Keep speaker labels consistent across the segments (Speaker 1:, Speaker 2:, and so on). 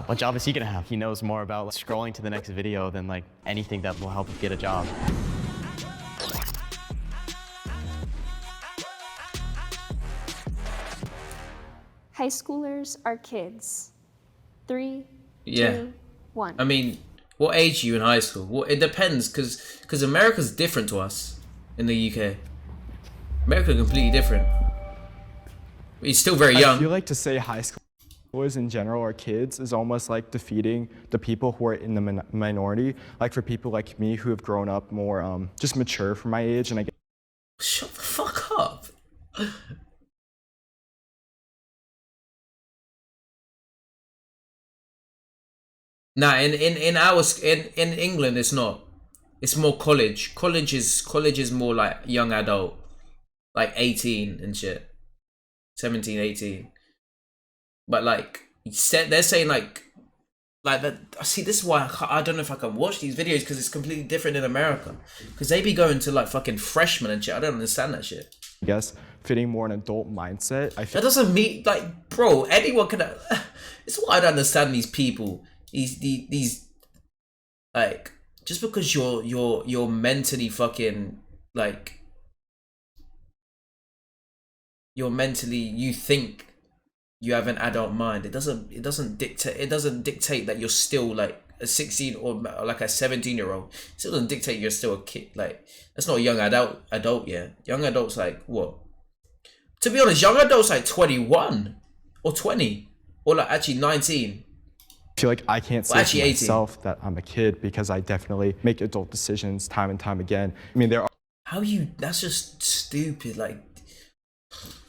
Speaker 1: What job is he gonna have? He knows more about like, scrolling to the next video than like anything that will help him get a job.
Speaker 2: High schoolers are kids. 3,
Speaker 3: Yeah.
Speaker 2: 2, 1.
Speaker 3: I mean, what age are you in high school? Well, it depends, because America's different to us in the UK. America's completely different. He's still very young.
Speaker 4: I feel like to say high schoolers in general are kids is almost like defeating the people who are in the minority. Like for people like me who have grown up more just mature for my age, and I get.
Speaker 3: Shut the fuck up. Nah, in England it's not. It's more college. College is more like young adult, like 18 and shit, 17, 18. But like they're saying like that. See, this is why I don't know if I can watch these videos, because it's completely different in America. Because they be going to like fucking freshmen and shit. I don't understand that shit.
Speaker 4: I guess fitting more an adult mindset. I feel
Speaker 3: That doesn't mean like, bro. Anyone can. It's why I don't understand these people. These like, just because you're mentally fucking like, you think you have an adult mind. It doesn't dictate that you're still like a 16 or like a 17-year-old. It still doesn't dictate you're still a kid. Like, that's not a young adult. Yeah, young adults like what? To be honest, young adults like 21 or 20 or like actually 19.
Speaker 4: I feel like I can't say to
Speaker 3: 18.
Speaker 4: myself that I'm a kid, because I definitely make adult decisions time and time again. I mean, there
Speaker 3: That's just stupid. Like,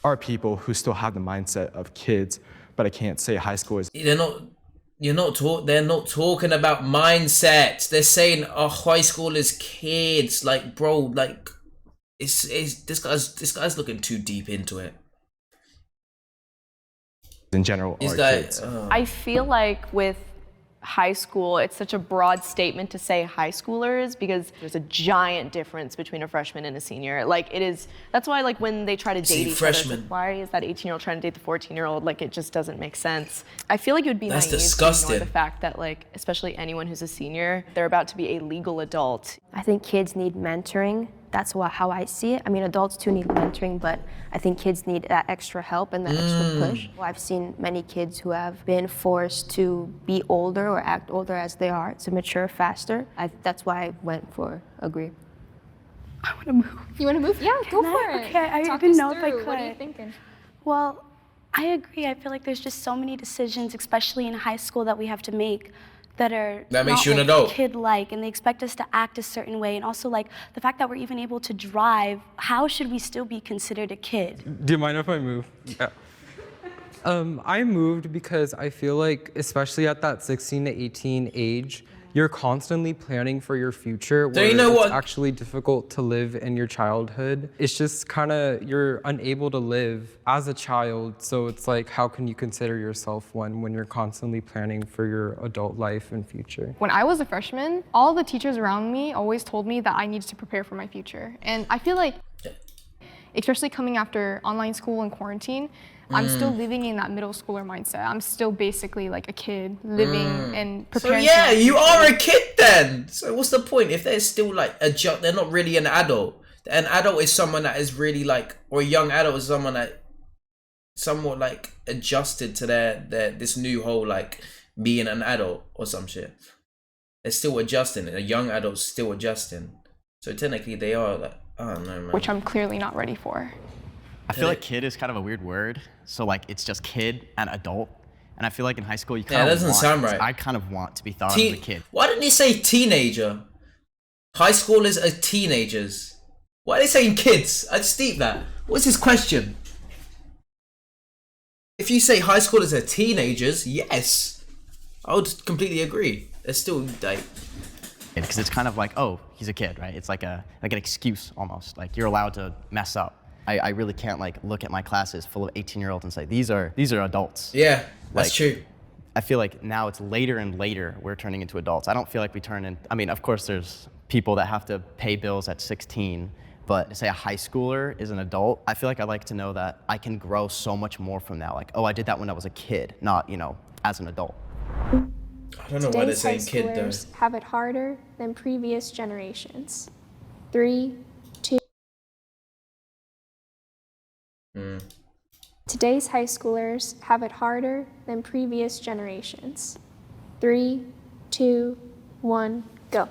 Speaker 4: are people who still have the mindset of kids, but I can't say high school is.
Speaker 3: they're not talking about mindset. They're saying, oh, high school is kids. Like, bro, like, it's this guy's looking too deep into it.
Speaker 4: In general, are kids.
Speaker 5: I feel like with high school, it's such a broad statement to say high schoolers, because there's a giant difference between a freshman and a senior. Like, it is, that's why like when they try to date each other, it's like, why is that 18-year-old trying to date the 14-year-old? Like, it just doesn't make sense. I feel like it would be naive to ignore the fact that, like, especially anyone who's a senior, they're about to be a legal adult.
Speaker 6: I think kids need mentoring. That's how I see it. I mean, adults too need mentoring, but I think kids need that extra help and that extra push. I've seen many kids who have been forced to be older or act older as they are, to mature faster. That's why I went for agree.
Speaker 7: I want to move.
Speaker 2: You want to move? Yeah, go for it.
Speaker 7: Okay, I
Speaker 2: Talk
Speaker 7: didn't
Speaker 2: us
Speaker 7: know if I
Speaker 2: through.
Speaker 7: could.
Speaker 2: What are you thinking?
Speaker 7: Well, I agree. I feel like there's just so many decisions, especially in high school, that we have to make that
Speaker 3: makes you an adult.
Speaker 7: Kid-like, and they expect us to act a certain way. And also, like, the fact that we're even able to drive, how should we still be considered a kid?
Speaker 8: Do you mind if I move? Yeah. I moved because I feel like, especially at that 16 to 18 age, you're constantly planning for your future, where it's actually difficult to live in your childhood. It's just kind of, you're unable to live as a child, so it's like, how can you consider yourself one when you're constantly planning for your adult life and future?
Speaker 9: When I was a freshman, all the teachers around me always told me that I needed to prepare for my future. And I feel like, especially coming after online school and quarantine, I'm still living in that middle schooler mindset. I'm still basically like a kid living and preparing.
Speaker 3: So yeah, you are a kid then. So what's the point if they're still like they're not really an adult. An adult is someone that is really like, or a young adult is someone that somewhat like adjusted to their this new whole like being an adult or some shit. They're still adjusting. A young adult's still adjusting. So technically they are like, I don't know, man.
Speaker 9: Which I'm clearly not ready for.
Speaker 1: I feel like kid is kind of a weird word. So like it's just kid and adult. And I feel like in high school you kind of
Speaker 3: that doesn't sound right.
Speaker 1: I kind of want to be thought of as a kid.
Speaker 3: Why didn't he say teenager? High schoolers are teenagers. Why are they saying kids? I'd steep that. What's his question? If you say high schoolers are teenagers, yes. I would completely agree. They're still like,
Speaker 1: because it's kind of like, oh, he's a kid, right? It's like an excuse almost. Like you're allowed to mess up. I really can't like look at my classes full of 18-year-olds and say these are adults.
Speaker 3: Yeah, that's true.
Speaker 1: I feel like now it's later and later we're turning into adults. I don't feel like we turn in. I mean, of course, there's people that have to pay bills at 16, but to say a high schooler is an adult, I feel like I like to know that I can grow so much more from that. Like, oh, I did that when I was a kid, not, as an adult.
Speaker 3: I don't know why they're
Speaker 2: Today's high
Speaker 3: saying kid though.
Speaker 2: schoolers have it harder than previous generations. 3, 2. Today's high schoolers have it harder than previous generations. 3, 2, 1, go.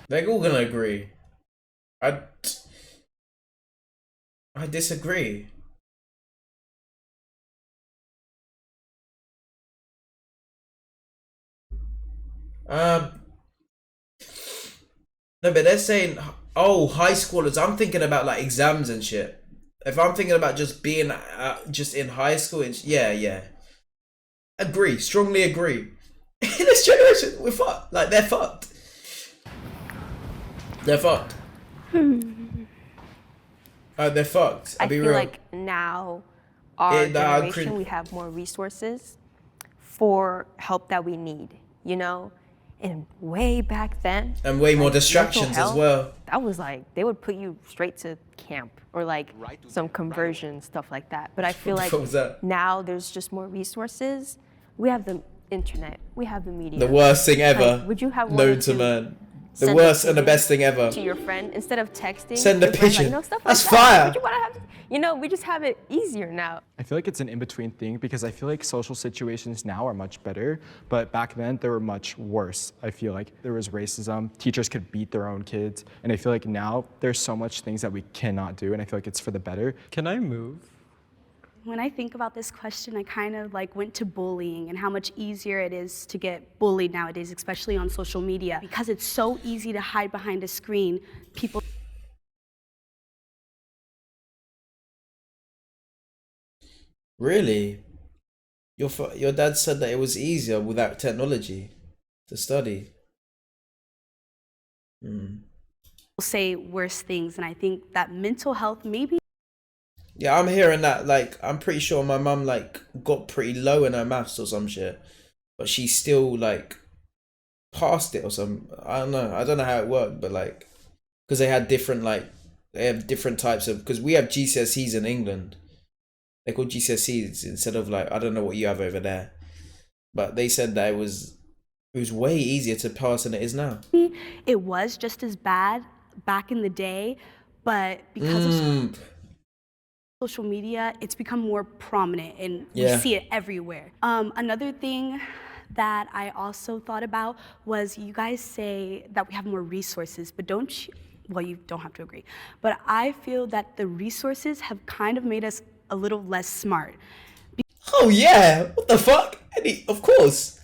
Speaker 3: They're all gonna agree. I disagree. No, but they're saying, oh, high schoolers. I'm thinking about like exams and shit. If I'm thinking about just being just in high school, yeah. Agree, strongly agree. In this generation, we're fucked. Like they're fucked. They're fucked. They're fucked.
Speaker 6: I feel
Speaker 3: real.
Speaker 6: like now our generation, we have more resources for help that we need, you know? And way back then.
Speaker 3: And way more
Speaker 6: like,
Speaker 3: distractions
Speaker 6: health,
Speaker 3: as well.
Speaker 6: That was like, they would put you straight to camp or like some conversion, stuff like that. But I feel like now there's just more resources. We have the internet, we have the media.
Speaker 3: The worst thing ever.
Speaker 6: Like, would you have
Speaker 3: known to man? The worst and the best thing ever.
Speaker 6: To your friend, instead of texting.
Speaker 3: Send a picture.
Speaker 6: Like, you know, stuff
Speaker 3: That's
Speaker 6: like that.
Speaker 3: fire.
Speaker 6: Would you want to have, you know, we just have it easier now.
Speaker 4: I feel like it's an in-between thing because I feel like social situations now are much better, but back then they were much worse. I feel like there was racism, teachers could beat their own kids, and I feel like now there's so much things that we cannot do, and I feel like it's for the better.
Speaker 8: Can I move?
Speaker 7: When I think about this question, I kind of like went to bullying and how much easier it is to get bullied nowadays, especially on social media. Because it's so easy to hide behind a screen, people...
Speaker 3: Really? Your dad said that it was easier without technology to study.
Speaker 7: say worse things, and I think that mental health maybe...
Speaker 3: Yeah, I'm hearing that. Like, I'm pretty sure my mum like got pretty low in her maths or some shit, but she still like passed it or some. I don't know how it worked, but like, because they have different types of. Because we have GCSEs in England, they're called GCSEs instead of like, I don't know what you have over there, but they said that it was way easier to pass than it is now.
Speaker 7: It was just as bad back in the day, but because of social media, it's become more prominent and we see it everywhere. Another thing that I also thought about was, you guys say that we have more resources, but don't you, well, you don't have to agree, but I feel that the resources have kind of made us a little less smart.
Speaker 3: Oh yeah, what the fuck? Of course.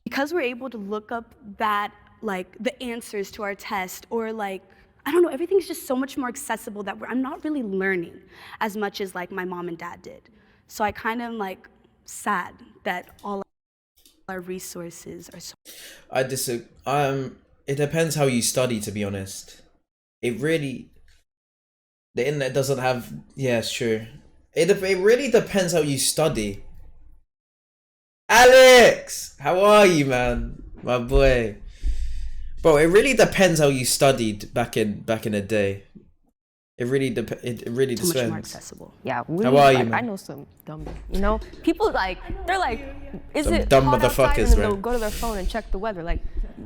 Speaker 7: Because we're able to look up that, like, the answers to our test, or like, I don't know, everything's just so much more accessible that I'm not really learning as much as like my mom and dad did. So I kind of like sad that all our resources are so...
Speaker 3: I disagree. It depends how you study, to be honest. The internet doesn't have... Yeah, it's true. It really depends how you study. Alex! How are you, man? My boy. Bro, it really depends how you studied back in the day. It really depends.
Speaker 7: So much more accessible.
Speaker 6: Yeah,
Speaker 3: how are you, man?
Speaker 6: I know some dumb, you know, people like, they're like, is
Speaker 3: Some
Speaker 6: it
Speaker 3: dumb
Speaker 6: hot outside?
Speaker 3: motherfuckers,
Speaker 6: And then
Speaker 3: right?
Speaker 6: they'll go to their phone and check the weather. Like,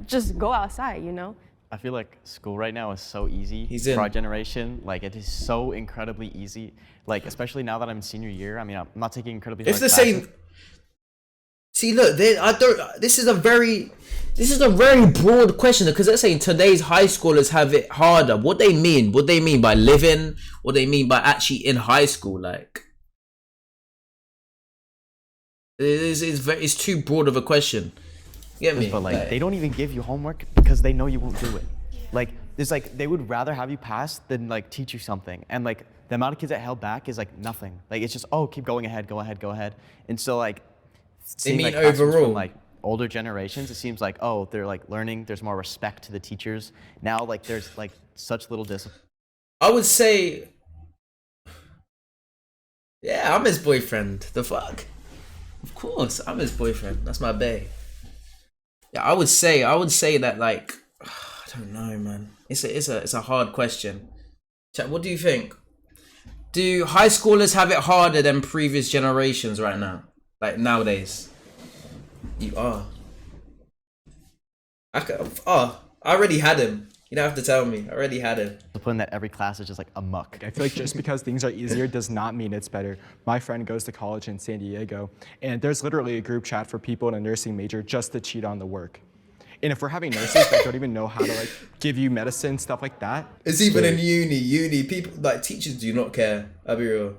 Speaker 6: just go outside, you know?
Speaker 1: I feel like school right now is so easy for our generation. Like, it is so incredibly easy. Like, especially now that I'm in senior year. I mean, I'm not taking incredibly hard
Speaker 3: It's the
Speaker 1: classes.
Speaker 3: same. See, look, this is a very broad question, because they're saying today's high schoolers have it harder. What they mean? What they mean by living? What they mean by actually in high school? Like, it's too broad of a question. You get me?
Speaker 1: But like, they don't even give you homework because they know you won't do it. Like, it's like they would rather have you pass than like teach you something. And like the amount of kids that held back is like nothing. Like, it's just, oh, keep going ahead, go ahead, go ahead. And so like,
Speaker 3: They mean
Speaker 1: like classrooms
Speaker 3: overall.
Speaker 1: from, like, older generations, it seems like, oh, they're like learning, there's more respect to the teachers. Now, like, there's like such little discipline.
Speaker 3: I would say, yeah, I'm his boyfriend. The fuck? Of course, I'm his boyfriend. That's my bae. Yeah, I would say that, like, I don't know, man. It's a hard question. Chat, what do you think? Do high schoolers have it harder than previous generations right now? Like nowadays? You are. I already had him. You don't have to tell me. I already had him.
Speaker 1: Discipline that every class is just like a muck.
Speaker 4: I feel like just because things are easier does not mean it's better. My friend goes to college in San Diego, and there's literally a group chat for people in a nursing major just to cheat on the work. And if we're having nurses that don't even know how to like give you medicine, stuff like that.
Speaker 3: It's even in uni, people, like teachers do not care, I'll be real.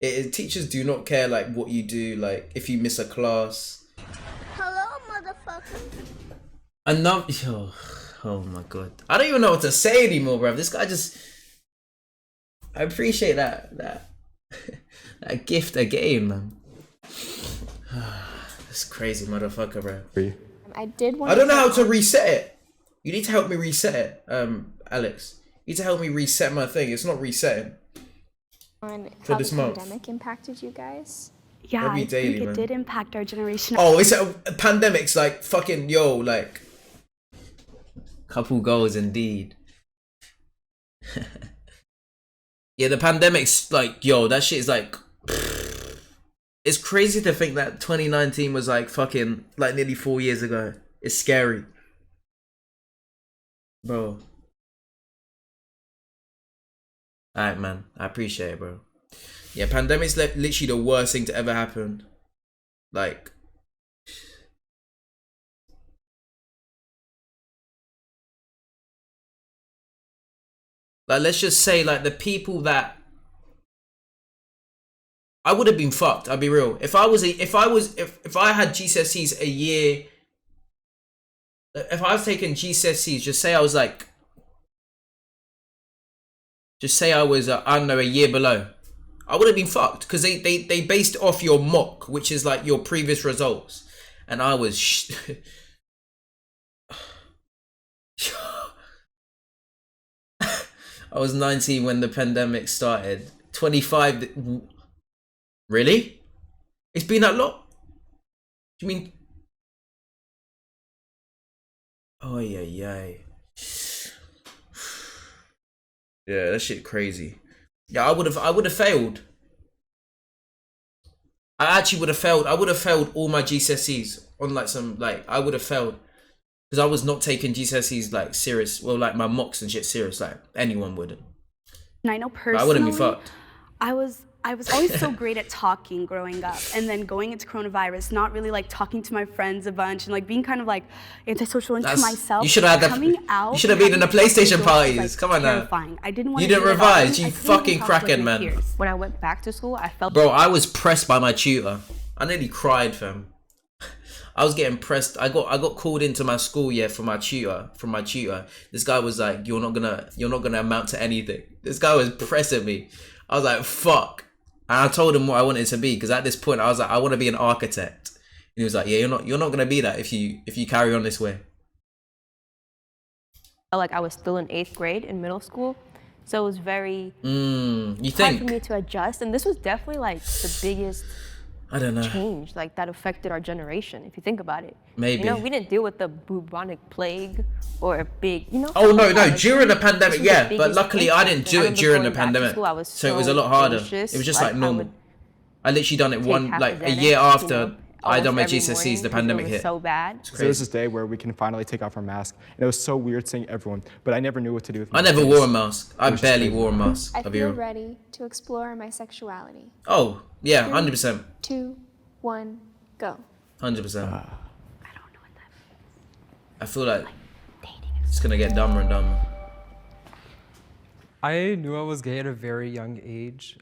Speaker 3: Teachers do not care like what you do, like if you miss a class.
Speaker 10: Hello, motherfucker.
Speaker 3: Oh my god. I don't even know what to say anymore, bro. This guy just, I appreciate that that gift again, man. That's crazy, motherfucker, bro.
Speaker 2: I did want.
Speaker 3: I don't know how to reset it. You need to help me reset it, Alex. You need to help me reset my thing. It's not resetting.
Speaker 2: On
Speaker 3: for
Speaker 2: how
Speaker 3: this
Speaker 2: the
Speaker 3: month.
Speaker 2: pandemic impacted you guys.
Speaker 7: Yeah,
Speaker 3: Every
Speaker 7: I
Speaker 3: daily,
Speaker 7: think it
Speaker 3: man.
Speaker 7: did impact our generation.
Speaker 3: Oh, it's a pandemic's like fucking like couple goals indeed. Yeah, the pandemic's like that shit is like. It's crazy to think that 2019 was like fucking like nearly 4 years ago. It's scary, bro. Alright, man. I appreciate it, bro. Yeah, pandemic's literally the worst thing to ever happen. Like, let's just say, like, the people that I would have been fucked. I'll be real. If I had GCSEs a year, if I was taking GCSEs, just say I was like, I don't know, a year below, I would have been fucked because they based it off your mock, which is like your previous results, and I was I was 19 when the pandemic started. 25. Really? It's been that long? Do you mean? Oh yeah. Yeah, that shit crazy. Yeah, I would have failed. I actually would have failed. I would have failed all my GCSEs on like some I would have failed because I was not taking GCSEs like serious. Well, like my mocks and shit serious. Like anyone wouldn't.
Speaker 7: And I know personally,
Speaker 3: I wouldn't be fucked.
Speaker 7: I was always so great at talking growing up, and then going into coronavirus, not really like talking to my friends a bunch and like being kind of like antisocial into myself.
Speaker 3: You should have had
Speaker 7: coming out.
Speaker 3: You should have been in the PlayStation parties.
Speaker 7: Like,
Speaker 3: Come on
Speaker 7: terrifying.
Speaker 3: now.
Speaker 7: I didn't want
Speaker 3: You
Speaker 7: to
Speaker 3: didn't revise. You fucking cracking, man.
Speaker 6: When I went back to school, I felt.
Speaker 3: Bro, I was pressed by my tutor. I nearly cried, fam. I was getting pressed. I got called into my school, from my tutor. This guy was like, you're not gonna amount to anything. This guy was pressing me. I was like, fuck. And I told him what I wanted to be, because at this point I was like, I want to be an architect. And he was like, yeah, you're not gonna be that if you carry on this way.
Speaker 6: Like I was still in 8th grade in middle school, so it was very
Speaker 3: hard
Speaker 6: for me to adjust. And this was definitely like the biggest
Speaker 3: I don't know.
Speaker 6: change that affected our generation, if you think about it.
Speaker 3: Maybe.
Speaker 6: We didn't deal with the bubonic plague or a big,
Speaker 3: Oh no, during the pandemic, but luckily I didn't do it during the pandemic,
Speaker 6: School,
Speaker 3: so it was a lot harder. It was just like normal. I literally done it a year after I done my GCSEs. The pandemic hit.
Speaker 6: So bad.
Speaker 4: So there's this day where we can finally take off our mask, and it was so weird seeing everyone, but I never knew what to do with my
Speaker 3: I never
Speaker 4: face.
Speaker 3: wore a mask. I barely wore a mask.
Speaker 2: I feel ready to explore my sexuality.
Speaker 3: Oh yeah, 100%.
Speaker 2: 2, 1, go.
Speaker 3: 100%.
Speaker 7: I don't know what that means.
Speaker 3: I feel like it's gonna get dumber and dumber.
Speaker 8: I knew I was gay at a very young age.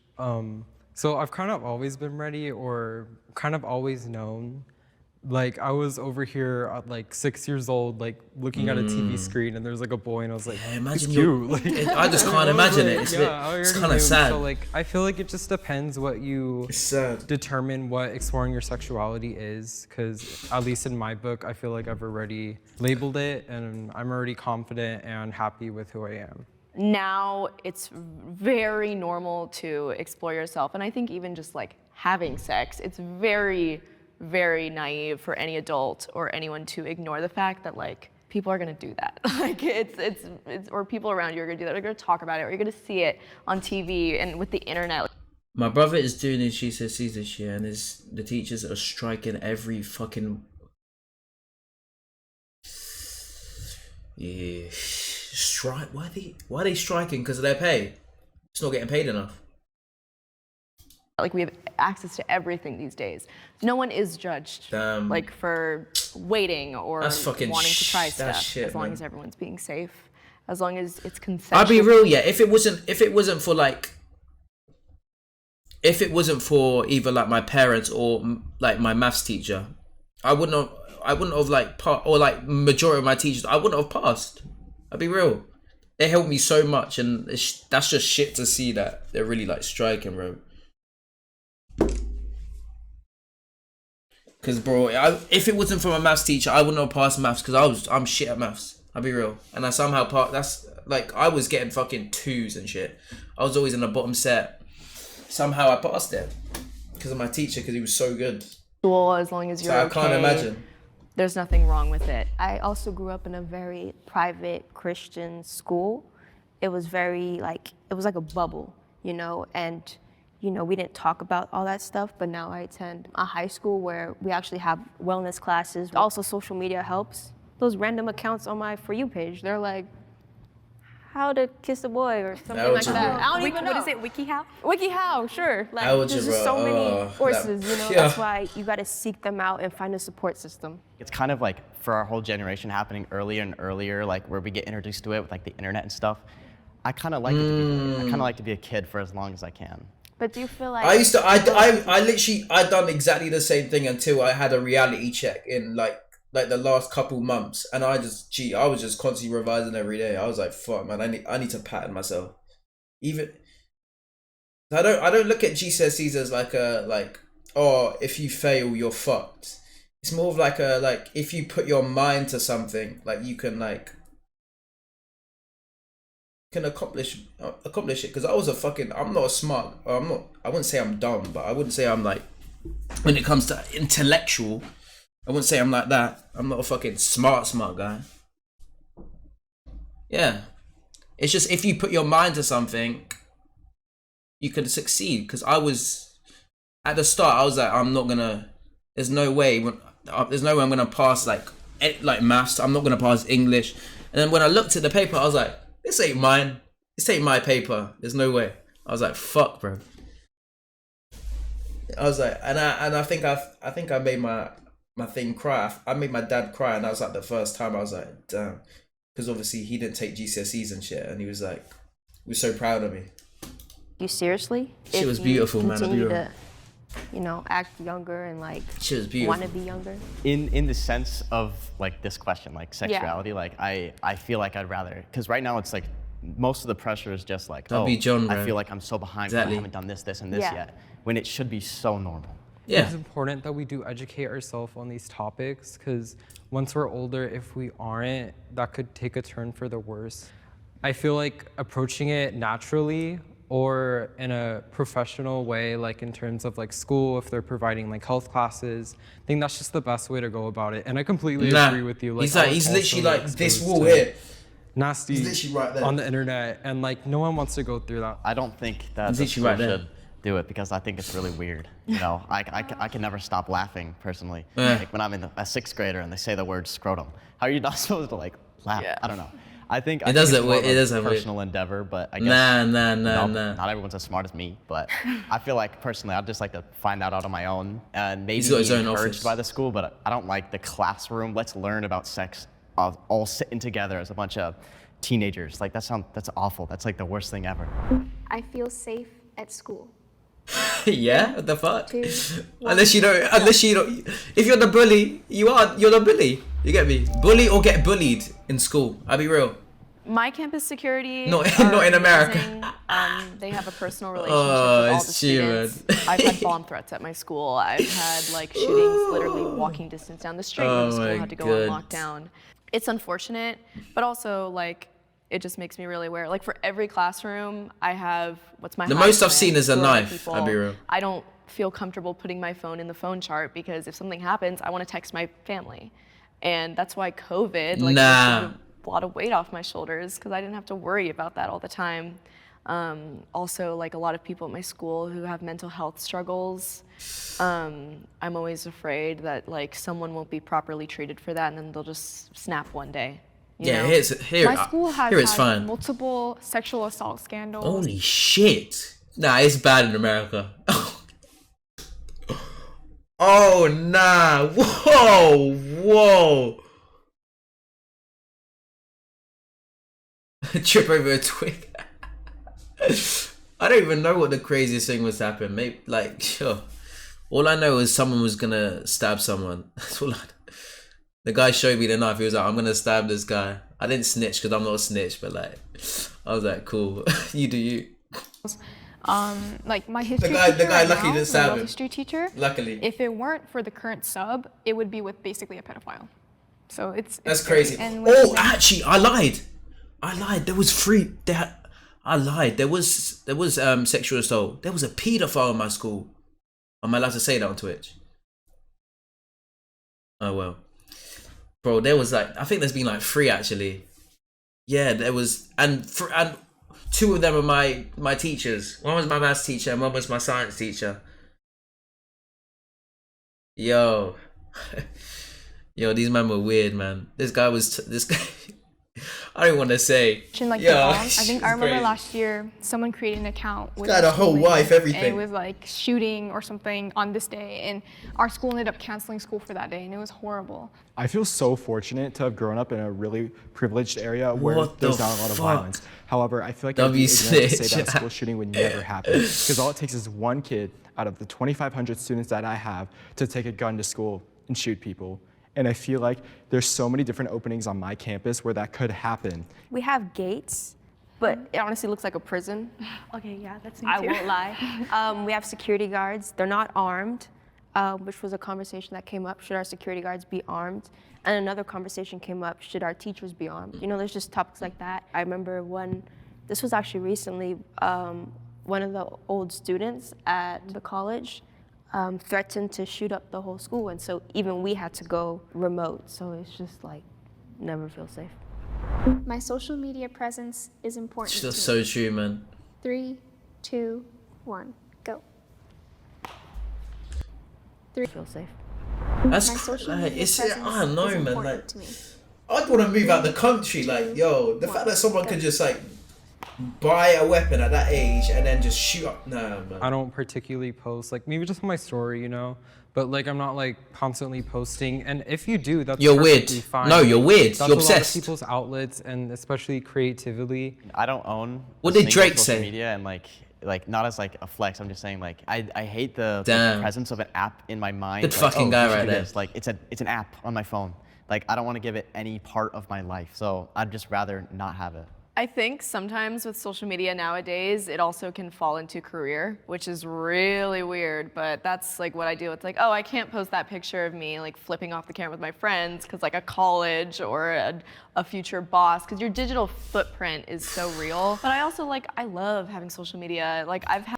Speaker 8: So I've kind of always been ready, or kind of always known. Like I was over here at like 6 years old, like looking at a TV screen, and there's like a boy, and I was like,
Speaker 3: imagine
Speaker 8: it's cute. Like,
Speaker 3: I just can't imagine it. It's kind of sad.
Speaker 8: So like I feel like it just depends what you
Speaker 3: It's sad.
Speaker 8: determine what exploring your sexuality is, because at least in my book, I feel like I've already labeled it, and I'm already confident and happy with who I am.
Speaker 5: Now it's very normal to explore yourself, and I think even just like having sex, it's very, very naive for any adult or anyone to ignore the fact that like people are gonna do that. Like it's or people around you are gonna do that. They're gonna talk about it, or you're gonna see it on TV and with the internet.
Speaker 3: My brother is doing his GCSEs this year, and the teachers are striking every fucking. Yeah, strike. Why are they striking? Because of their pay. It's not getting paid enough.
Speaker 5: Like we have access to everything these days. No one is judged like for waiting or wanting to try stuff.
Speaker 3: Shit,
Speaker 5: as long
Speaker 3: man.
Speaker 5: as everyone's being safe, as long as it's consensual.
Speaker 3: I'll be real, yeah. If it wasn't for either like my parents or like my maths teacher, I wouldn't have like or like majority of my teachers, I wouldn't have passed. I'll be real. They helped me so much, and that's just shit to see that they're really like striking, bro. Because bro, if it wasn't for my maths teacher, I wouldn't have passed maths because I'm shit at maths. I'll be real, and I somehow that's like I was getting fucking 2s and shit. I was always in the bottom set. Somehow I passed it because of my teacher, because he was so good.
Speaker 5: Well, as long as you're
Speaker 3: I can't imagine.
Speaker 5: There's nothing wrong with it.
Speaker 6: I also grew up in a very private Christian school. It was very it was like a bubble, you know, and we didn't talk about all that stuff, but now I attend a high school where we actually have wellness classes. Also, social media helps. Those random accounts on my For You page, they're like, how to kiss a boy or something like that. I don't even know.
Speaker 7: What is it, WikiHow?
Speaker 6: WikiHow, sure. Like,
Speaker 3: Algebra,
Speaker 6: there's just so many courses,
Speaker 3: yeah.
Speaker 6: That's why you gotta seek them out and find a support system.
Speaker 1: It's kind of like for our whole generation happening earlier and earlier, like where we get introduced to it with like the internet and stuff. I kind of like it to be late. I kind of like to be a kid for as long as I can.
Speaker 6: But do you feel like
Speaker 3: I literally done exactly the same thing until I had a reality check in like the last couple months, and I was just constantly revising every day. I was like, fuck man, I need to pattern myself. Even I don't look at GCSEs as if you fail you're fucked. It's more of like if you put your mind to something, like you can accomplish it. Because I wouldn't say I'm dumb, but I wouldn't say I'm like, when it comes to intellectual, I wouldn't say I'm like that. I'm not a fucking smart guy. Yeah. It's just if you put your mind to something, you can succeed. Because at the start, I was like, there's no way I'm going to pass like maths. I'm not going to pass English. And then when I looked at the paper, I was like, this ain't mine. This ain't my paper. There's no way. I was like, fuck, bro. I was like, and I think I made my thing cry. I made my dad cry, and that was like the first time I was like, damn. Because obviously he didn't take GCSEs and shit, and he was so proud of me.
Speaker 6: You seriously?
Speaker 3: She was beautiful, man.
Speaker 6: Continue to, act younger and
Speaker 3: she was beautiful.
Speaker 6: Want to be younger.
Speaker 1: In the sense of like this question, like sexuality, like I feel like I'd rather, because right now it's like most of the pressure is just like,
Speaker 3: Don't be John, bro.
Speaker 1: I feel like I'm so behind. Exactly. I haven't done this, and this yet, when it should be so normal.
Speaker 3: Yeah.
Speaker 8: It's important that we do educate ourselves on these topics, because once we're older, if we aren't, that could take a turn for the worse. I feel like approaching it naturally or in a professional way, like in terms of like school, if they're providing like health classes, I think that's just the best way to go about it. And I completely agree with you. Like,
Speaker 3: he's literally like this wall here.
Speaker 8: Nasty
Speaker 3: literally right there.
Speaker 8: On the internet, and like no one wants to go through that.
Speaker 1: I don't think that the school should do it, because I think it's really weird. I can never stop laughing personally. Like when I'm in a 6th grader and they say the word scrotum, how are you not supposed to like laugh? Yeah. I don't know. I think it's more of a personal endeavor, but I guess not everyone's as smart as me. But I feel like personally, I'd just like to find that out on my own, and maybe be encouraged by the school. But I don't like the classroom. Let's learn about sex, all sitting together as a bunch of teenagers. Like that's awful. That's like the worst thing ever.
Speaker 2: I feel safe at school.
Speaker 3: Yeah, what the fuck? 2, 1. Unless you don't, if you're the bully, you're the bully. You get me? Bully or get bullied in school. I'll be real.
Speaker 5: My campus security,
Speaker 3: not in America.
Speaker 5: They have a personal relationship with all the students. I've had bomb threats at my school. I've had like shootings literally walking distance down the street when the school had to go on lockdown. It's unfortunate, but also like it just makes me really aware. Like for every classroom, I have the
Speaker 3: most I've seen is a knife. I'll be real.
Speaker 5: I don't feel comfortable putting my phone in the phone chart, because if something happens, I want to text my family. And that's why COVID like took a lot of weight off my shoulders, because I didn't have to worry about that all the time. Also, like a lot of people at my school who have mental health struggles, I'm always afraid that like someone won't be properly treated for that and then they'll just snap one day.
Speaker 9: My school has had
Speaker 3: fine.
Speaker 9: multiple sexual assault scandals.
Speaker 3: Holy shit. Nah, it's bad in America. Oh, nah. Whoa. Trip over a twig. I don't even know what the craziest thing was happening. Maybe, like, sure. All I know is someone was gonna stab someone. That's all I know. The guy showed me the knife. He was like, I'm gonna stab this guy. I didn't snitch because I'm not a snitch, but like, I was like, cool. You do you.
Speaker 9: Like my history
Speaker 3: the guy
Speaker 9: right
Speaker 3: lucky
Speaker 9: now,
Speaker 3: didn't stab
Speaker 9: my
Speaker 3: him.
Speaker 9: history teacher,
Speaker 3: Luckily.
Speaker 9: if it weren't for the current sub, it would be with basically a pedophile. So it's
Speaker 3: That's crazy.
Speaker 9: And
Speaker 3: Actually, I lied. There was I lied. There was sexual assault. There was a pedophile in my school. Am I allowed to say that on Twitch? Oh well. Bro, there was like, I think there's been like 3 actually. Yeah, there was, and 2 of them are my teachers. One was my maths teacher and one was my science teacher. Yo. Yo, these men were weird, man. This guy I don't want to say.
Speaker 9: Like
Speaker 3: yeah,
Speaker 9: I think I remember last year someone created an account with
Speaker 3: got a whole wife, everything.
Speaker 9: And it was like shooting or something on this day, and our school ended up canceling school for that day, and it was horrible.
Speaker 4: I feel so fortunate to have grown up in a really privileged area where there's not a lot of violence. However, I feel like it would be ignorant to say that a school shooting would never happen, because all it takes is one kid out of the 2,500 students that I have to take a gun to school and shoot people. And I feel like there's so many different openings on my campus where that could happen.
Speaker 6: We have gates, but it honestly looks like a prison.
Speaker 7: Okay, yeah, that's me
Speaker 6: I
Speaker 7: too.
Speaker 6: won't lie. We have security guards. They're not armed, which was a conversation that came up. Should our security guards be armed? And another conversation came up, should our teachers be armed? You know, there's just topics like that. I remember this was actually recently, one of the old students at the college threatened to shoot up the whole school, and so even we had to go remote. So it's just like, never feel safe.
Speaker 2: My social media presence is important.
Speaker 3: That's so true, man.
Speaker 2: 3, 2, 1, go. 3.
Speaker 6: Feel safe.
Speaker 3: That's
Speaker 2: My social
Speaker 3: like,
Speaker 2: media
Speaker 3: it's
Speaker 2: presence
Speaker 3: I don't know,
Speaker 2: is
Speaker 3: man.
Speaker 2: important
Speaker 3: Like,
Speaker 2: to me.
Speaker 3: I'd want to move out the country. Like, yo, the fact that someone could just like buy a weapon at that age and then just shoot up. Nah, man.
Speaker 8: I don't particularly post, like maybe just on my story, you know, but like I'm not like constantly posting. And if you do, that's
Speaker 3: You're weird.
Speaker 8: perfectly fine.
Speaker 3: No, you're weird.
Speaker 8: That's
Speaker 3: You're
Speaker 8: a
Speaker 3: obsessed.
Speaker 8: lot of people's outlets, and especially creatively.
Speaker 1: I don't own.
Speaker 3: What
Speaker 1: a
Speaker 3: did
Speaker 1: single
Speaker 3: Drake
Speaker 1: social
Speaker 3: say?
Speaker 1: Media and like not as like a flex. I'm just saying like I hate the presence of an app in my mind.
Speaker 3: Good
Speaker 1: like,
Speaker 3: fucking guy
Speaker 1: you should
Speaker 3: right
Speaker 1: do
Speaker 3: there.
Speaker 1: this. Like it's an app on my phone. Like I don't want to give it any part of my life. So I'd just rather not have it.
Speaker 5: I think sometimes with social media nowadays, it also can fall into career, which is really weird, but that's like what I do. It's like, oh, I can't post that picture of me like flipping off the camera with my friends because like a college or a future boss, because your digital footprint is so real. But I also I love having social media. Like I've had.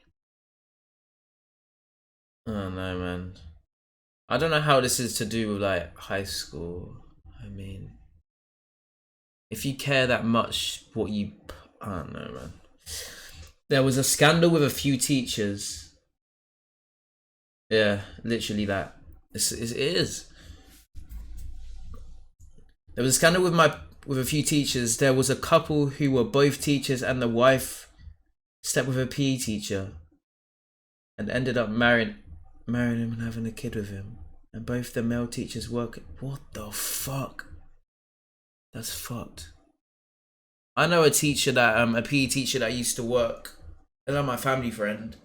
Speaker 3: Oh no, man. I don't know how this is to do with like high school. I mean, if you care that much, I don't know, man. There was a scandal with a few teachers. Yeah, literally that. It is. There was a scandal with a few teachers. There was a couple who were both teachers, and the wife slept with a PE teacher and ended up marrying him and having a kid with him. And both the male teachers work. What the fuck? That's fucked. I know a teacher that a PE teacher that used to work. I know my family friend,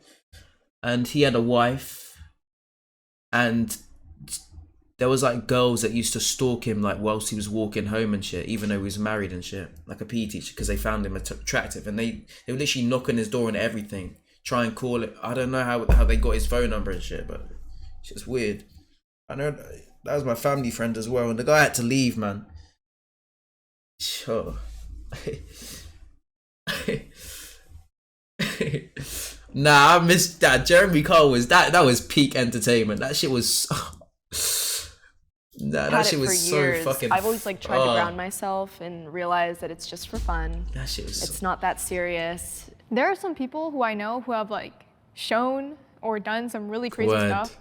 Speaker 3: and he had a wife, and there was like girls that used to stalk him like whilst he was walking home and shit, even though he was married and shit, like a PE teacher, because they found him attractive, and they would literally knock on his door and everything, try and call it. I don't know how they got his phone number and shit, but it's just weird. I know that was my family friend as well, and the guy had to leave, man. Sure. Nah, I missed that. Jeremy Cole was that was peak entertainment. That shit was Nah, that
Speaker 5: had
Speaker 3: shit
Speaker 5: it for
Speaker 3: was so
Speaker 5: years.
Speaker 3: fucking.
Speaker 5: I've always like tried to ground myself and realize that it's just for fun.
Speaker 3: That shit was.
Speaker 5: It's not that serious.
Speaker 9: There are some people who I know who have like shown or done some really crazy
Speaker 3: Word.
Speaker 9: stuff,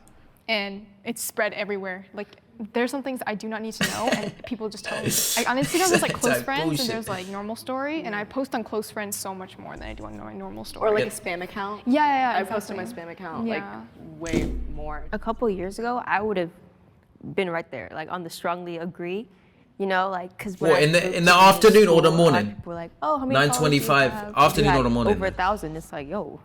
Speaker 9: and it's spread everywhere. Like there's some things I do not need to know, and people just tell me. Like, on Instagram, there's like close
Speaker 3: Like
Speaker 9: friends,
Speaker 3: bullshit.
Speaker 9: and there's like normal story, and I post on close friends so much more than I do on my normal story.
Speaker 5: Or like a spam account.
Speaker 9: yeah,
Speaker 5: I
Speaker 9: exactly.
Speaker 5: posted my spam account
Speaker 9: Yeah.
Speaker 5: like way more.
Speaker 6: A couple years ago, I would have been right there, like on the strongly agree, you know, like because
Speaker 3: What, in the afternoon or the morning?
Speaker 6: People were like, oh, how many followers do you
Speaker 3: 9:25
Speaker 6: have?
Speaker 3: afternoon
Speaker 6: You
Speaker 3: or the
Speaker 6: had
Speaker 3: morning?
Speaker 6: Over 1,000. It's like, yo,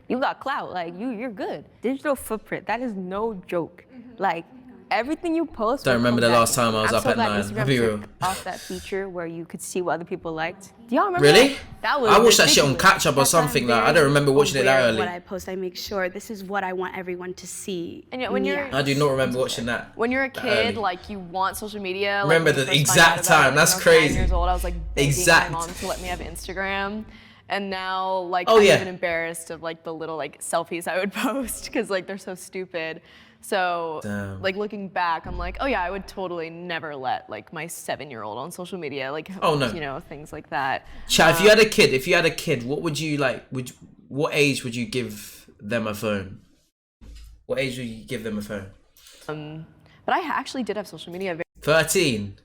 Speaker 6: you got clout. Like you're good. Digital footprint. That is no joke. Like everything you post.
Speaker 3: Don't
Speaker 6: will
Speaker 3: remember
Speaker 6: come
Speaker 3: the
Speaker 6: back
Speaker 3: last
Speaker 6: in.
Speaker 3: time I was
Speaker 6: I'm
Speaker 3: up
Speaker 6: so
Speaker 3: at
Speaker 6: glad
Speaker 3: 9.
Speaker 6: Instagram
Speaker 3: I'll be
Speaker 6: took
Speaker 3: real.
Speaker 6: off that feature where you could see what other people liked. Do y'all remember
Speaker 3: Really?
Speaker 6: That was
Speaker 3: I watched that shit on
Speaker 6: ridiculous.
Speaker 3: catch up or
Speaker 7: That's why I'm
Speaker 3: something. Like I
Speaker 7: very
Speaker 3: don't remember watching it that
Speaker 7: aware of
Speaker 3: early.
Speaker 7: What I post, I make sure this is what I want everyone to see.
Speaker 5: And yet when you're
Speaker 3: I do not remember watching that.
Speaker 5: when you're a
Speaker 3: that
Speaker 5: kid,
Speaker 3: early.
Speaker 5: like you want social media. Like,
Speaker 3: Remember
Speaker 5: when you
Speaker 3: the
Speaker 5: first find
Speaker 3: exact
Speaker 5: out about
Speaker 3: time,
Speaker 5: it,
Speaker 3: that's
Speaker 5: when I was 9
Speaker 3: crazy.
Speaker 5: years old, I was like begging
Speaker 3: Exact.
Speaker 5: my mom to let me have Instagram. And now, like,
Speaker 3: Oh,
Speaker 5: I'm
Speaker 3: yeah.
Speaker 5: even embarrassed of like the little like selfies I would post because like they're so stupid. So,
Speaker 3: Damn.
Speaker 5: like looking back, I'm like, oh yeah, I would totally never let like my 7-year-old on social media, like,
Speaker 3: Oh, no.
Speaker 5: you know, things like that.
Speaker 3: Chat, if you had a kid, what would you like? What age would you give them a phone? What age would you give them a phone?
Speaker 5: But I actually did have social media.
Speaker 3: 13.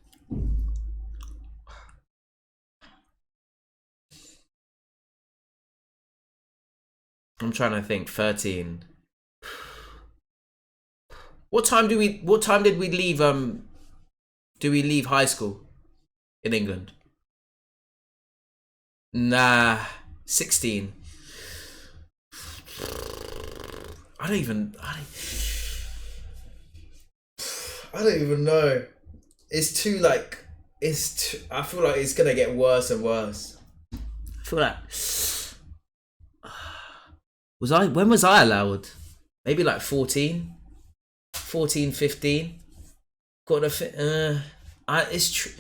Speaker 3: I'm trying to think. 13. What time did we leave? Do we leave high school in England? Nah, 16. I don't even know. It's too like I feel like it's gonna get worse and worse. I feel like when was I allowed? Maybe like 14, 15. It's true.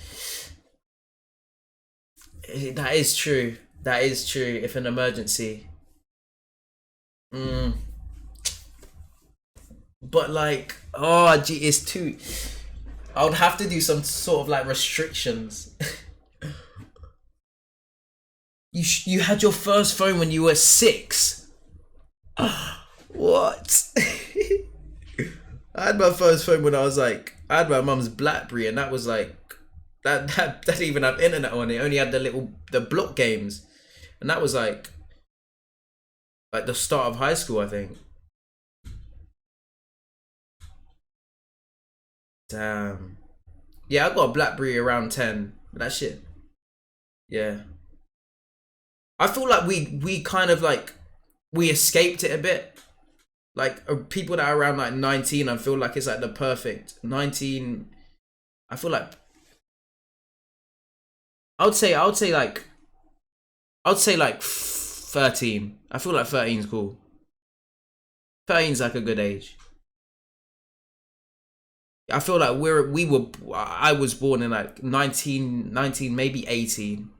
Speaker 3: That is true. That is true. If an emergency. But like, oh gee, it's too. I would have to do some sort of like restrictions. You had your first phone when you were 6. What? I had my first phone when I was like, I had my mum's BlackBerry, and that was like, that didn't even have internet on it. It only had the block games, and that was like the start of high school, I think. Damn. Yeah, I got a BlackBerry around 10. But that shit. Yeah. I feel like we kind of like we escaped it a bit. Like people that are around like 19, I feel like it's like the perfect 19. I feel like I would say like 13. I feel like 13 is cool. 13 is like a good age. I feel like I was born in like 19, maybe 18.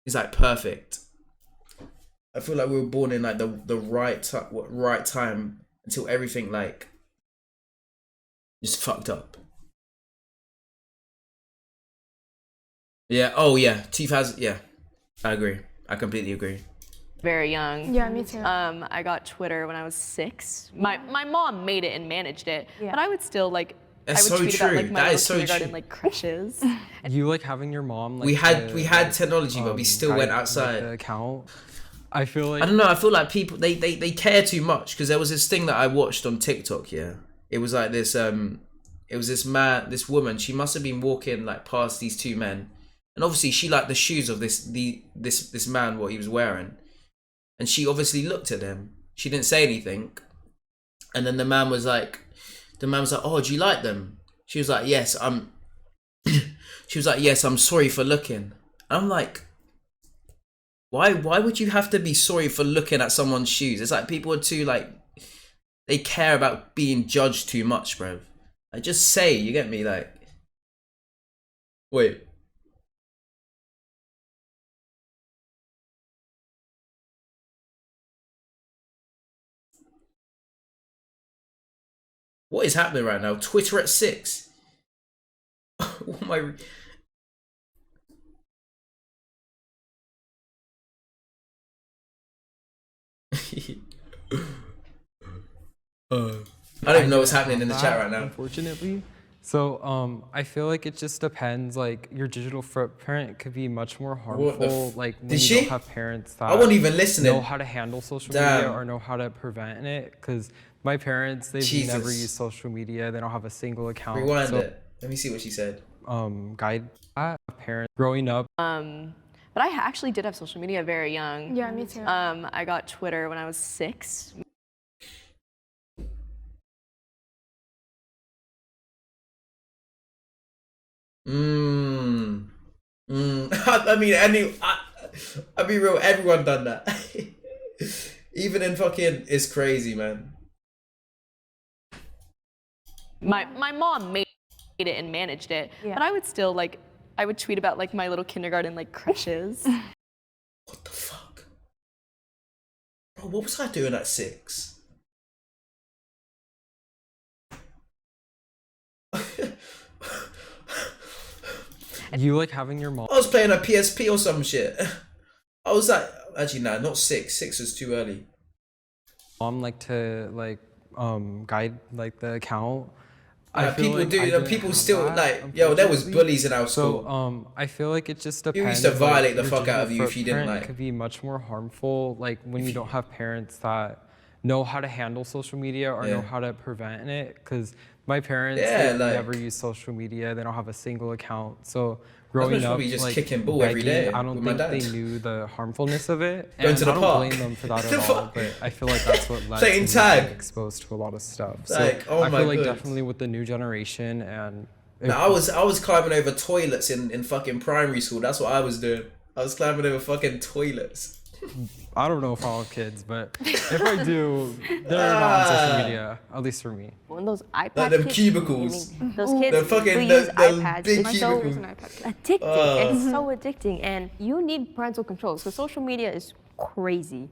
Speaker 3: It's like perfect. I feel like we were born in like the right time until everything like just fucked up. Yeah. Oh yeah. 2000. Yeah. I agree. I completely agree.
Speaker 5: Very young.
Speaker 9: Yeah, me too.
Speaker 5: I got Twitter when I was 6. My mom made it and managed it, but I would still like.
Speaker 3: That's
Speaker 5: I would
Speaker 3: so
Speaker 5: tweet
Speaker 3: true.
Speaker 5: about like my
Speaker 3: That
Speaker 5: little
Speaker 3: is so
Speaker 5: kindergarten
Speaker 3: true.
Speaker 5: like crushes.
Speaker 8: You like having your mom like
Speaker 3: We had technology, but we still went outside.
Speaker 8: The account. I feel like
Speaker 3: I don't know. I feel like people they care too much because there was this thing that I watched on TikTok. Yeah, it was like this. It was this woman. She must have been walking like past these two men, and obviously she liked the shoes of this man, what he was wearing, and she obviously looked at him. She didn't say anything, and then the man was like, "Oh, do you like them?" She was like, "Yes, I'm." She was like, "Yes, I'm sorry for looking." I'm like, why would you have to be sorry for looking at someone's shoes? It's like people are too like, they care about being judged too much, bro. Like just say, you get me? Like, wait. What is happening right now? Twitter at 6. What am I? I don't even know what's happening in the chat right now.
Speaker 8: Unfortunately. So I feel like it just depends. Like your digital footprint could be much more harmful. Like when you don't have parents that
Speaker 3: I wasn't even listening.
Speaker 8: know how to handle social media or know how to prevent it. Because my parents, they've never used social media. They don't have a single account.
Speaker 3: Rewind it. Let me see what she said.
Speaker 8: Guide parents growing up.
Speaker 5: But I actually did have social media very young.
Speaker 9: Yeah, me too.
Speaker 5: I got Twitter when I was 6.
Speaker 3: I mean, I'll be real. Everyone done that. Even in fucking, it's crazy, man.
Speaker 5: My mom made it and managed it, but I would still like, I would tweet about like my little kindergarten like crushes.
Speaker 3: What the fuck? Bro, what was I doing at 6?
Speaker 8: You like having your mom?
Speaker 3: I was playing a PSP or some shit. I was like, actually, nah, not 6. 6 is too early.
Speaker 8: Mom like to like guide like the account.
Speaker 3: People still like, yo, there was bullies in our school.
Speaker 8: So I feel like it just depends.
Speaker 3: People used to violate the
Speaker 8: your
Speaker 3: fuck out of you
Speaker 8: digital
Speaker 3: if you didn't
Speaker 8: footprint
Speaker 3: like.
Speaker 8: Could be much more harmful, like when you don't have parents that know how to handle social media or know how to prevent it. Because my parents, they never use social media. They don't have a single account. So growing up,
Speaker 3: just
Speaker 8: like
Speaker 3: kicking ball every day.
Speaker 8: I don't think they knew the harmfulness of it.
Speaker 3: Going
Speaker 8: and
Speaker 3: to the
Speaker 8: I don't
Speaker 3: park.
Speaker 8: blame them for that at all. But I feel like that's what led
Speaker 3: Playing
Speaker 8: to
Speaker 3: tag.
Speaker 8: me being exposed to a lot of stuff. So
Speaker 3: Like, oh
Speaker 8: I
Speaker 3: my
Speaker 8: feel like
Speaker 3: goodness.
Speaker 8: definitely with the new generation and.
Speaker 3: I was climbing over toilets in fucking primary school. That's what I was doing. I was climbing over fucking toilets.
Speaker 8: I don't know if I'll have kids, but if I do, they're not on social media, at least for me.
Speaker 6: When those iPad
Speaker 3: Like them
Speaker 6: kids,
Speaker 3: cubicles.
Speaker 6: those kids
Speaker 3: The fucking
Speaker 6: who use
Speaker 3: the
Speaker 6: iPads,
Speaker 3: big
Speaker 6: it's so
Speaker 3: cubicles.
Speaker 6: addicting. It's so addicting, and you need parental control. So social media is crazy.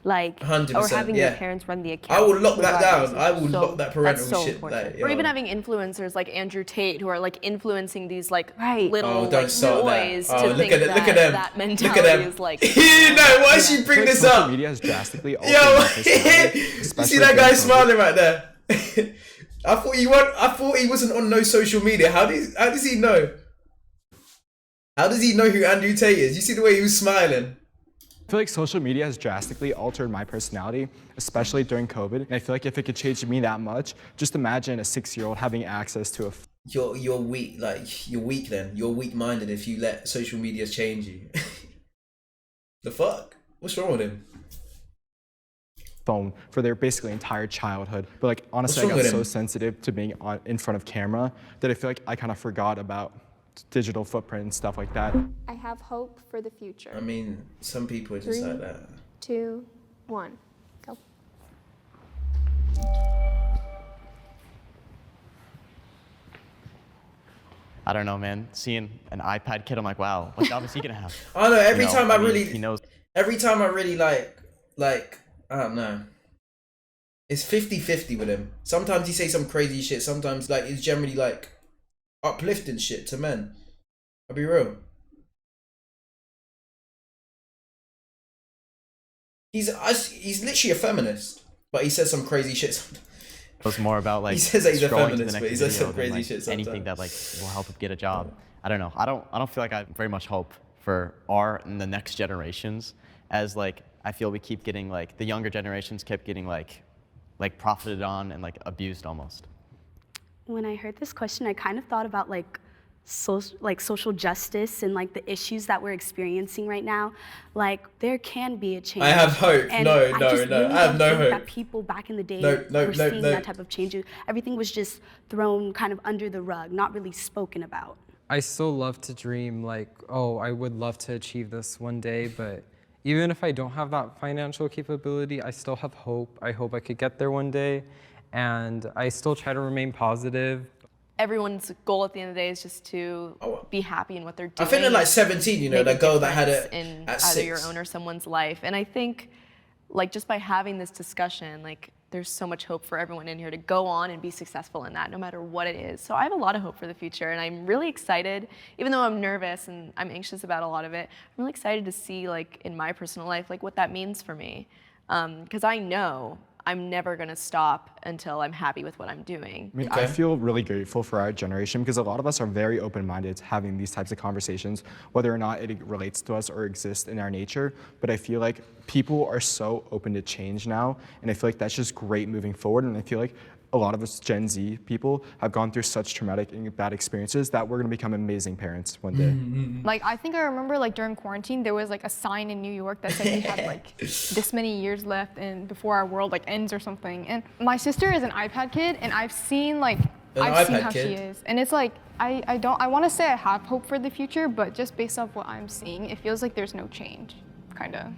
Speaker 6: Like,
Speaker 3: 100%,
Speaker 6: or having your parents run the account.
Speaker 3: I will lock that
Speaker 6: regardless.
Speaker 3: down. I will lock that parental
Speaker 6: that's so
Speaker 3: shit.
Speaker 6: important.
Speaker 3: Like,
Speaker 5: Or even
Speaker 3: yo.
Speaker 5: having influencers like Andrew Tate who are like influencing these like
Speaker 6: Right.
Speaker 5: little
Speaker 3: don't
Speaker 5: like
Speaker 3: start that.
Speaker 5: boys
Speaker 3: Oh,
Speaker 5: to
Speaker 3: look
Speaker 5: think
Speaker 3: at it, look at them.
Speaker 5: that
Speaker 3: Look at
Speaker 5: mentality
Speaker 3: them.
Speaker 5: is like.
Speaker 3: No, why did she bring
Speaker 4: I feel like
Speaker 3: this
Speaker 4: social
Speaker 3: up?
Speaker 4: media has drastically altered
Speaker 3: Yo,
Speaker 4: my personality,
Speaker 3: you see
Speaker 4: especially
Speaker 3: that guy
Speaker 4: during COVID.
Speaker 3: smiling right there? I thought he wasn't on no social media. How does he know? How does he know who Andrew Tate is? You see the way he was smiling.
Speaker 4: I feel like social media has drastically altered my personality, especially during COVID. And I feel like if it could change me that much, just imagine a 6-year-old having access to a
Speaker 3: You're weak. Like you're weak. Then you're weak-minded if you let social media change you. The fuck? What's wrong with him?
Speaker 4: phone for their basically entire childhood. But like honestly, I got so sensitive to being in front of camera that I feel like I kind of forgot about digital footprint and stuff like that.
Speaker 2: I have hope for the future.
Speaker 3: I mean, some people are just
Speaker 2: 3,
Speaker 3: like that.
Speaker 2: 2, 1, go.
Speaker 1: I don't know, man. Seeing an iPad kid, I'm like, wow, what job is he gonna have?
Speaker 3: I know. Every
Speaker 1: You know,
Speaker 3: time
Speaker 1: I
Speaker 3: I
Speaker 1: mean,
Speaker 3: really,
Speaker 1: he knows.
Speaker 3: every time I really like, I don't know. It's 50-50 with him. Sometimes he says some crazy shit. Sometimes like it's generally like uplifting shit to men. I'll be real. He's literally a feminist, but he says some crazy shit.
Speaker 1: It was more about like
Speaker 3: He says that he's a
Speaker 1: scrolling to the
Speaker 3: feminist,
Speaker 1: next
Speaker 3: but he says
Speaker 1: video
Speaker 3: some
Speaker 1: than,
Speaker 3: crazy
Speaker 1: like,
Speaker 3: shit
Speaker 1: anything that
Speaker 3: sometimes.
Speaker 1: like will help him get a job. I don't know. I don't feel like I have very much hope for our and the next generations, as like I feel we keep getting like the younger generations kept getting like profited on and like abused almost.
Speaker 7: When I heard this question, I kind of thought about social justice and like the issues that we're experiencing right now. Like there can be a change.
Speaker 3: I have hope.
Speaker 7: And
Speaker 3: No.
Speaker 7: I just really
Speaker 3: I have no
Speaker 7: don't think
Speaker 3: hope.
Speaker 7: that people back in the day
Speaker 3: No,
Speaker 7: were seeing that type of change. Everything was just thrown kind of under the rug, not really spoken about.
Speaker 8: I still love to dream like, oh, I would love to achieve this one day, but even if I don't have that financial capability, I still have hope. I hope I could get there one day, and I still try to remain positive.
Speaker 5: Everyone's goal at the end of the day is just to be happy in what they're doing.
Speaker 3: I think they're like 17, you know,
Speaker 5: make
Speaker 3: that
Speaker 5: a
Speaker 3: girl that had
Speaker 5: difference
Speaker 3: it
Speaker 5: in
Speaker 3: at
Speaker 5: either
Speaker 3: 6.
Speaker 5: your own or someone's life. And I think, like, just by having this discussion, like, there's so much hope for everyone in here to go on and be successful in that, no matter what it is. So I have a lot of hope for the future, and I'm really excited, even though I'm nervous and I'm anxious about a lot of it, I'm really excited to see, like, in my personal life, like, what that means for me. Because I know I'm never gonna stop until I'm happy with what I'm doing.
Speaker 4: I mean, I feel really grateful for our generation because a lot of us are very open-minded to having these types of conversations, whether or not it relates to us or exists in our nature. But I feel like people are so open to change now, and I feel like that's just great moving forward. And I feel like a lot of us Gen Z people have gone through such traumatic and bad experiences that we're gonna become amazing parents one day.
Speaker 9: Like, I think I remember, like, during quarantine, there was, like, a sign in New York that said we had, like, this many years left and before our world, like, ends or something. And my sister is an iPad kid, and I've seen, like, I've seen how she is. And it's like, I want to say I have hope for the future, but just based off what I'm seeing, it feels like there's no change, kind of.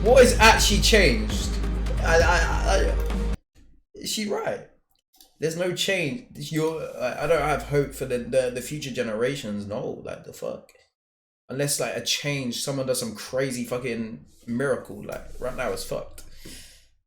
Speaker 3: What has actually changed? Is she right? There's no change. I don't have hope for the future generations. No, like, the fuck. Unless, like, a change, someone does some crazy fucking miracle. Like, right now it's fucked.